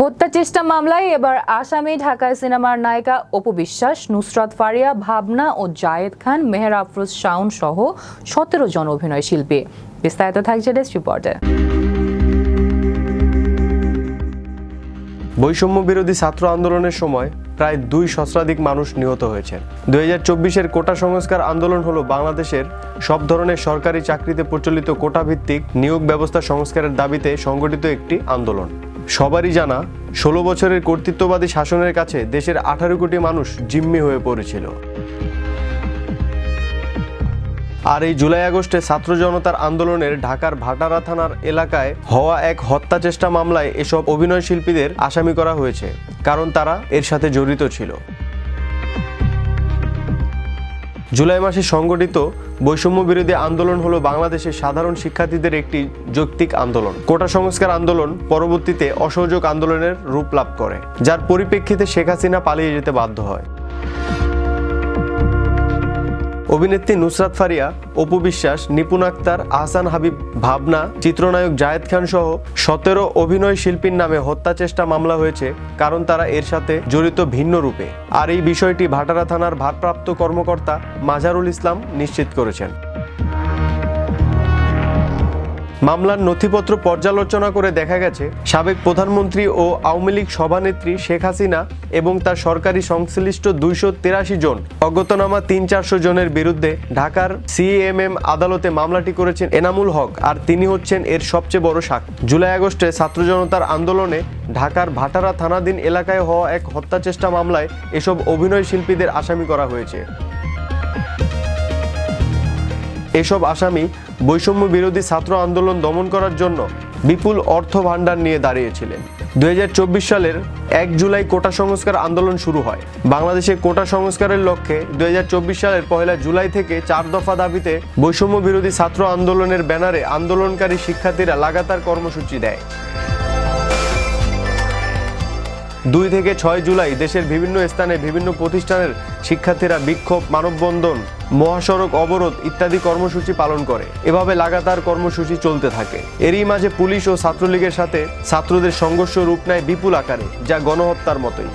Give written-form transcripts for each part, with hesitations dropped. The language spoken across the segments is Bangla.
হত্যা চেষ্টা মামলায় এবার আসামি ঢাকায় সিনেমার নায়িকা অপু বিশ্বাস, নুসরাত ফারিয়া, ভাবনা ও জায়েদ খান, মেহের আফরোজ শাওন সহ 17 জন অভিনয় শিল্পী। বিস্তারিত থাকছে ডেস্ক রিপোর্টে। বৈষম্য বিরোধী ছাত্র আন্দোলনের সময় প্রায় 2 সহস্রাধিক মানুষ নিহত হয়েছেন। 2024-এর কোটা সংস্কার আন্দোলন হলো বাংলাদেশের সব ধরনের সরকারি চাকরিতে প্রচলিত কোটা ভিত্তিক নিয়োগ ব্যবস্থা সংস্কারের দাবিতে সংগঠিত একটি আন্দোলন। সবারই জানা, 16 বছরের কর্তৃত্ববাদী শাসনের কাছে দেশের 18 কোটি মানুষ জিম্মি হয়ে পড়েছিল। আর এই জুলাই আগস্টে ছাত্র জনতার আন্দোলনের ঢাকার ভাটারা থানার এলাকায় হওয়া এক হত্যা চেষ্টা মামলায় এসব অভিনয় শিল্পীদের আসামি করা হয়েছে, কারণ তারা এর সাথে জড়িত ছিল। জুলাই মাসে সংগঠিত বৈষম্য বিরোধী আন্দোলন হলো বাংলাদেশের সাধারণ শিক্ষার্থীদের একটি যৌক্তিক আন্দোলন। কোটা সংস্কার আন্দোলন পরবর্তীতে অসহযোগ আন্দোলনের রূপ লাভ করে, যার পরিপ্রেক্ষিতে শেখ হাসিনা পালিয়ে যেতে বাধ্য হয়। অভিনেত্রী নুসরাত ফারিয়া, অপু বিশ্বাস, নিপুণ আক্তার, আহসান হাবিব, ভাবনা, চিত্রনায়ক জায়েদ খান সহ 17 অভিনয় শিল্পীর নামে হত্যা চেষ্টা মামলা হয়েছে, কারণ তারা এর সাথে জড়িত ভিন্ন রূপে। আর এই বিষয়টি ভাটারা থানার ভারপ্রাপ্ত কর্মকর্তা মাজারুল ইসলাম নিশ্চিত করেছেন। মামলার নথিপত্র পর্যালোচনা করে দেখা গেছে, সাবেক প্রধানমন্ত্রী ও আওয়ামী লীগ সভানেত্রী শেখ হাসিনা এবং তার সরকারি সংশ্লিষ্ট 283 জন অজ্ঞাতনামা 300-400 জনের বিরুদ্ধে ঢাকার সিএমএম আদালতে মামলাটি করেছেন এনামুল হক, আর তিনি হচ্ছেন এর সবচেয়ে বড় সাক্ষী। জুলাই আগস্টে ছাত্র জনতার আন্দোলনে ঢাকার ভাটারা থানাধীন এলাকায় হওয়া এক হত্যা চেষ্টা মামলায় এসব অভিনয় শিল্পীদের আসামি করা হয়েছে। এসব আসামি বৈষম্য বিরোধী ছাত্র আন্দোলন দমন করার জন্য বিপুল অর্থ ভাণ্ডার নিয়ে দাঁড়িয়েছিলেন। 2024 সালের 1 জুলাই কোটা সংস্কার আন্দোলন শুরু হয়। বাংলাদেশে কোটা সংস্কারের লক্ষ্যে 2024 সালের 1 জুলাই থেকে 4 দফা দাবিতে বৈষম্য বিরোধী ছাত্র আন্দোলনের ব্যানারে আন্দোলনকারী শিক্ষার্থীরা লাগাতার কর্মসূচি দেয়। 2 থেকে 6 জুলাই দেশের বিভিন্ন স্থানে বিভিন্ন প্রতিষ্ঠানের শিক্ষার্থীরা বিক্ষোভ, মানববন্ধন, মহাসড়ক অবরোধ ইত্যাদি কর্মসূচি পালন করে। এভাবে লাগাতার কর্মসূচি চলতে থাকে। এরই মাঝে পুলিশ ও ছাত্রলীগের সাথে ছাত্রদের সংঘর্ষ রূপ নেয় বিপুল আকারে, যা গণহত্যার মতোই।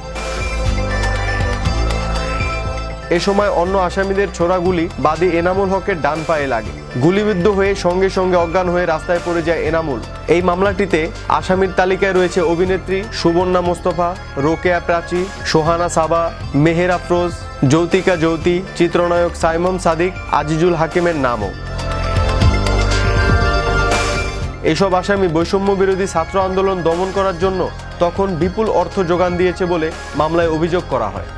এ সময় অন্য আসামিদের ছোড়া গুলি বাদী এনামুল হকের ডান পায়ে লাগে। গুলিবিদ্ধ হয়ে সঙ্গে সঙ্গে অজ্ঞান হয়ে রাস্তায় পড়ে যায় এনামুল। এই মামলাটিতে আসামির তালিকায় রয়েছে অভিনেত্রী সুবর্ণা মোস্তফা, রোকেয়া প্রাচী, সোহানা সাবা, মেহের আফরোজ, যৌতিকা জ্যোতি, চিত্রনায়ক সাইমন সাদিক, আজিজুল হাকিমের নামও। এসব আসামি বৈষম্য বিরোধী ছাত্র আন্দোলন দমন করার জন্য তখন বিপুল অর্থ যোগান দিয়েছে বলে মামলায় অভিযোগ করা হয়।